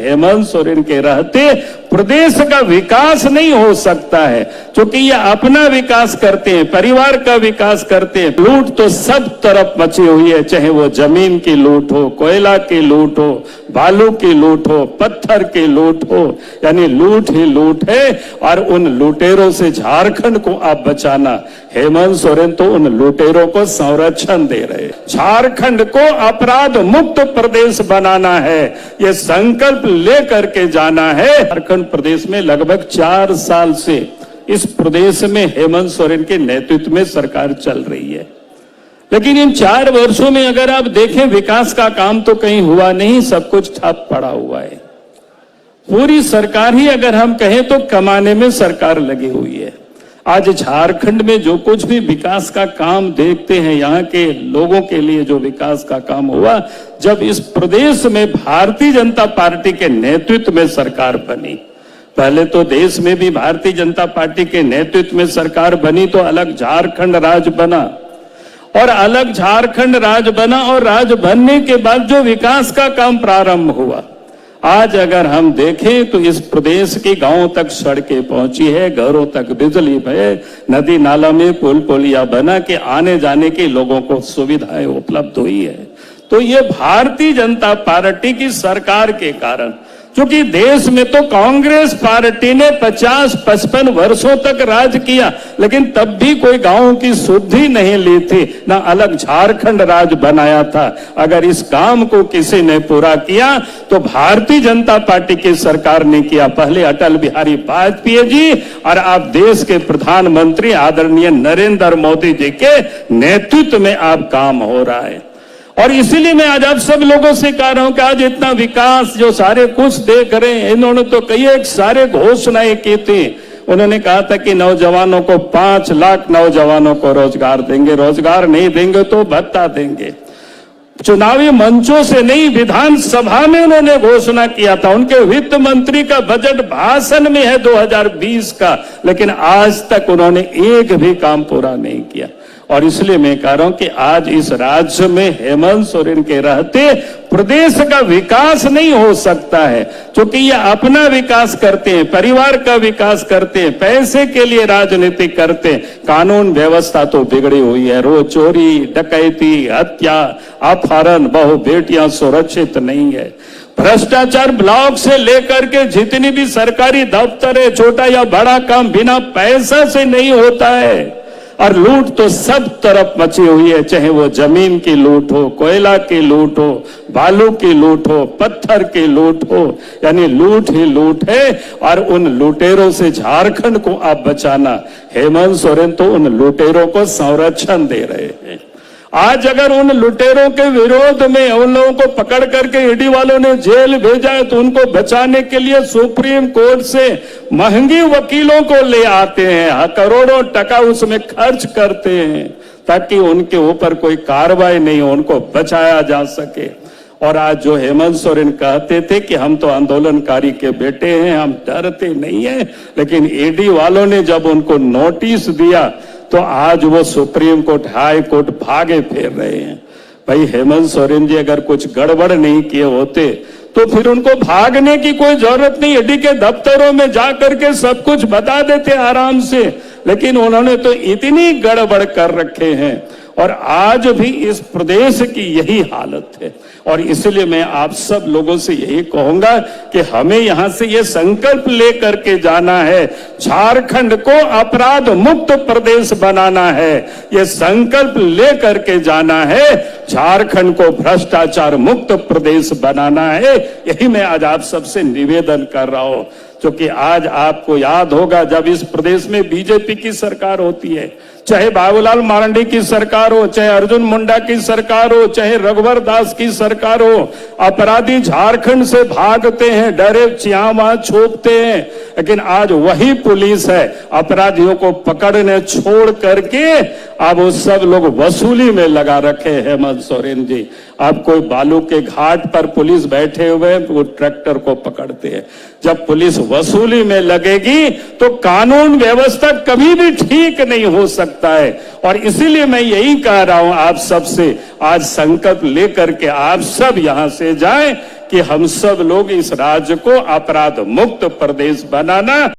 हेमंत सोरेन के रहते प्रदेश का विकास नहीं हो सकता है, क्योंकि ये अपना विकास करते हैं, परिवार का विकास करते हैं। लूट तो सब तरफ मची हुई है, चाहे वो जमीन की लूट हो, कोयला की लूट हो, बालू की लूट हो, पत्थर की लूट हो, यानी लूट ही लूट है। और उन लुटेरों से झारखंड को आप बचाना, हेमंत सोरेन तो उन लुटेरों को संरक्षण दे रहे। झारखंड को अपराध मुक्त प्रदेश बनाना है, ये संकल्प लेकर के जाना है। झारखंड प्रदेश में लगभग 4 साल से इस प्रदेश में हेमंत सोरेन के नेतृत्व में सरकार चल रही है, लेकिन इन 4 वर्षों में अगर आप देखें विकास का काम तो कहीं हुआ नहीं, सब कुछ ठप पड़ा हुआ है। पूरी सरकार ही अगर हम कहें तो कमाने में सरकार लगी हुई है। आज झारखंड में जो कुछ भी विकास का काम देखते हैं, यहाँ के लोगों के लिए जो विकास का काम हुआ, जब इस प्रदेश में भारतीय जनता पार्टी के नेतृत्व में सरकार बनी, पहले तो देश में भी भारतीय जनता पार्टी के नेतृत्व में सरकार बनी तो अलग झारखंड राज्य बना, और अलग झारखंड राज्य बना, और राज्य बनने के बाद जो विकास का काम प्रारंभ हुआ, आज अगर हम देखें तो इस प्रदेश के गांवों तक सड़कें पहुंची है, घरों तक बिजली है, नदी नाला में पुल पुलिया बना के आने जाने के लोगों को सुविधाएं उपलब्ध हुई है। तो ये भारतीय जनता पार्टी की सरकार के कारण, क्योंकि देश में तो कांग्रेस पार्टी ने 50-55 वर्षों तक राज किया, लेकिन तब भी कोई गांवों की सुधि नहीं ली थी, ना अलग झारखंड राज्य बनाया था। अगर इस काम को किसी ने पूरा किया तो भारतीय जनता पार्टी की सरकार ने किया। पहले अटल बिहारी वाजपेयी जी और आप देश के प्रधानमंत्री आदरणीय नरेंद्र मोदी जी के नेतृत्व में आप काम हो रहा है। और इसीलिए मैं आज आप सब लोगों से कह रहा हूं कि आज इतना विकास जो सारे कुछ देख रहे हैं, इन्होंने तो कई एक सारे घोषणाएं की थी। उन्होंने कहा था कि नौजवानों को 5 लाख नौजवानों को रोजगार देंगे, रोजगार नहीं देंगे तो भत्ता देंगे। चुनावी मंचों से नहीं, विधानसभा में उन्होंने घोषणा किया था। उनके वित्त मंत्री का बजट भाषण में है 2020 का, लेकिन आज तक उन्होंने एक भी काम पूरा नहीं किया। और इसलिए मैं कह रहा हूं कि आज इस राज्य में हेमंत सोरेन के रहते प्रदेश का विकास नहीं हो सकता है, क्योंकि ये अपना विकास करते हैं, परिवार का विकास करते हैं, पैसे के लिए राजनीति करते हैं। कानून व्यवस्था तो बिगड़ी हुई है, रोज चोरी डकैती हत्या अपहरण, बहु बेटियां सुरक्षित नहीं है। भ्रष्टाचार ब्लॉक से लेकर के जितनी भी सरकारी दफ्तर है, छोटा या बड़ा काम बिना पैसा से नहीं होता है। और लूट तो सब तरफ मची हुई है, चाहे वो जमीन की लूट हो, कोयला की लूट हो, बालू की लूट हो, पत्थर की लूट हो, यानी लूट ही लूट है। और उन लुटेरों से झारखंड को आप बचाना, हेमंत सोरेन तो उन लुटेरों को संरक्षण दे रहे हैं। आज अगर उन लुटेरों के विरोध में उन लोगों को पकड़ करके ईडी वालों ने जेल भेजा है, तो उनको बचाने के लिए सुप्रीम कोर्ट से महंगी वकीलों को ले आते हैं, करोड़ों टका उसमें खर्च करते हैं, ताकि उनके ऊपर कोई कार्रवाई नहीं हो, उनको बचाया जा सके। और आज जो हेमंत सोरेन कहते थे कि हम तो आंदोलनकारी के बेटे हैं, हम डरते नहीं है, लेकिन ईडी वालों ने जब उनको नोटिस दिया तो आज वो सुप्रीम कोर्ट हाई कोर्ट भागे फिर रहे हैं। भाई हेमंत सोरेन जी अगर कुछ गड़बड़ नहीं किए होते तो फिर उनको भागने की कोई जरूरत नहीं, ईडी के दफ्तरों में जाकर के सब कुछ बता देते आराम से, लेकिन उन्होंने तो इतनी गड़बड़ कर रखे हैं। और आज भी इस प्रदेश की यही हालत है। और इसलिए मैं आप सब लोगों से यही कहूंगा कि हमें यहां से ये संकल्प लेकर के जाना है, झारखंड को अपराध मुक्त प्रदेश बनाना है, ये संकल्प लेकर के जाना है, झारखंड को भ्रष्टाचार मुक्त प्रदेश बनाना है। यही मैं आज आप सबसे निवेदन कर रहा हूं, क्योंकि आज आपको याद होगा जब इस प्रदेश में बीजेपी की सरकार होती है, चाहे बाबूलाल मारंडी की सरकार हो, चाहे अर्जुन मुंडा की सरकार हो, चाहे रघुवर दास की सरकार हो, अपराधी झारखंड से भागते हैं, डरे चियावा छोपते हैं। लेकिन आज वही पुलिस है अपराधियों को पकड़ने छोड़ करके अब वो सब लोग वसूली में लगा रखे हैं। हेमंत सोरेन जी, अब कोई बालू के घाट पर पुलिस बैठे हुए वो ट्रैक्टर को पकड़ते हैं। जब पुलिस वसूली में लगेगी तो कानून व्यवस्था कभी भी ठीक नहीं हो सकता है। और इसीलिए मैं यही कह रहा हूं आप सबसे, आज संकल्प लेकर के आप सब यहां से जाएं कि हम सब लोग इस राज्य को अपराध मुक्त प्रदेश बनाना